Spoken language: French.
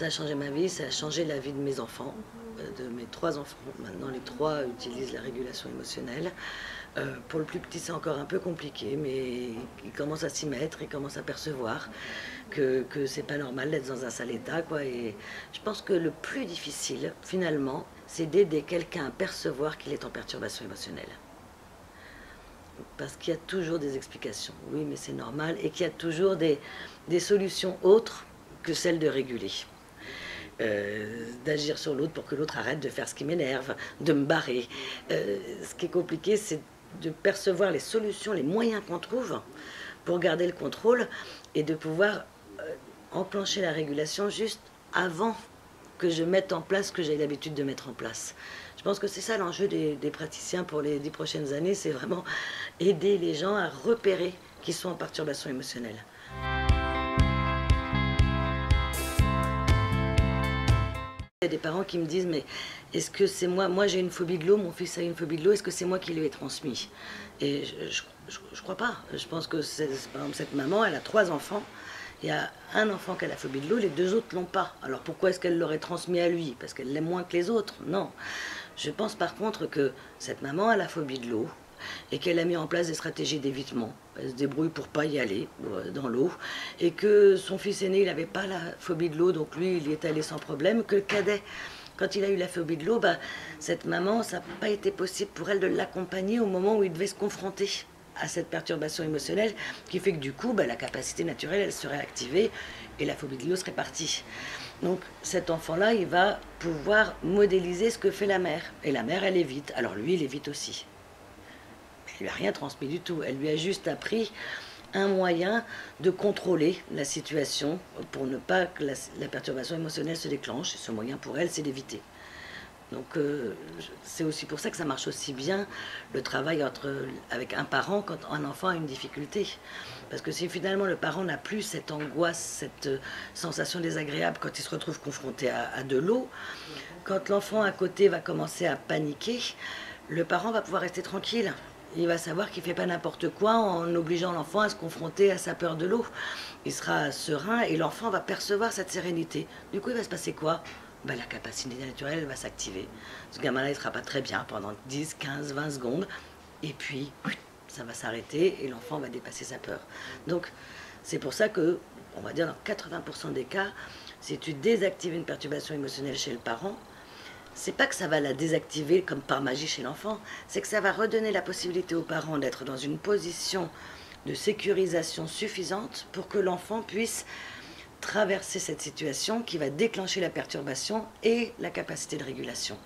Ça a changé ma vie, ça a changé la vie de mes enfants, de mes 3 enfants. Maintenant, les 3 utilisent la régulation émotionnelle. Pour le plus petit, c'est encore un peu compliqué, mais il commence à s'y mettre, il commence à percevoir que c'est pas normal d'être dans un sale état, quoi. Et je pense que le plus difficile, finalement, c'est d'aider quelqu'un à percevoir qu'il est en perturbation émotionnelle. Parce qu'il y a toujours des explications, oui, mais c'est normal, et qu'il y a toujours des solutions autres que celles de réguler. D'agir sur l'autre pour que l'autre arrête de faire ce qui m'énerve, de me barrer. Ce qui est compliqué, c'est de percevoir les solutions, les moyens qu'on trouve pour garder le contrôle et de pouvoir enclencher la régulation juste avant que je mette en place ce que j'ai l'habitude de mettre en place. Je pense que c'est ça l'enjeu des praticiens pour les 10 prochaines années, c'est vraiment aider les gens à repérer qu'ils sont en perturbation émotionnelle. Il y a des parents qui me disent, mais est-ce que c'est moi j'ai une phobie de l'eau, mon fils a une phobie de l'eau, est-ce que c'est moi qui lui ai transmis? Et je crois pas. Je pense que par exemple, cette maman, elle a 3 enfants. Il y a un enfant qui a la phobie de l'eau, les 2 autres l'ont pas. Alors pourquoi est-ce qu'elle l'aurait transmis à lui? Parce qu'elle l'aime moins que les autres? Non. Je pense par contre que cette maman a la phobie de l'eau et qu'elle a mis en place des stratégies d'évitement. Elle se débrouille pour pas y aller dans l'eau et que son fils aîné, il n'avait pas la phobie de l'eau, donc lui, il y est allé sans problème. Que le cadet, quand il a eu la phobie de l'eau, cette maman, ça n'a pas été possible pour elle de l'accompagner au moment où il devait se confronter à cette perturbation émotionnelle qui fait que du coup, la capacité naturelle, elle serait activée et la phobie de l'eau serait partie. Donc cet enfant-là, il va pouvoir modéliser ce que fait la mère. Et la mère, elle évite. Alors lui, il évite aussi. Elle lui a rien transmis du tout. Elle lui a juste appris un moyen de contrôler la situation pour ne pas que la perturbation émotionnelle se déclenche. Et ce moyen pour elle, c'est d'éviter. Donc c'est aussi pour ça que ça marche aussi bien le travail avec un parent quand un enfant a une difficulté. Parce que si finalement le parent n'a plus cette angoisse, cette sensation désagréable quand il se retrouve confronté à de l'eau, quand l'enfant à côté va commencer à paniquer, le parent va pouvoir rester tranquille. Il va savoir qu'il ne fait pas n'importe quoi en obligeant l'enfant à se confronter à sa peur de l'eau. Il sera serein et l'enfant va percevoir cette sérénité. Du coup, il va se passer quoi? La capacité naturelle va s'activer. Ce gamin-là, il ne sera pas très bien pendant 10, 15, 20 secondes. Et puis, ça va s'arrêter et l'enfant va dépasser sa peur. Donc, c'est pour ça que, on va dire dans 80% des cas, si tu désactives une perturbation émotionnelle chez le parent, c'est pas que ça va la désactiver comme par magie chez l'enfant, c'est que ça va redonner la possibilité aux parents d'être dans une position de sécurisation suffisante pour que l'enfant puisse traverser cette situation qui va déclencher la perturbation et la capacité de régulation.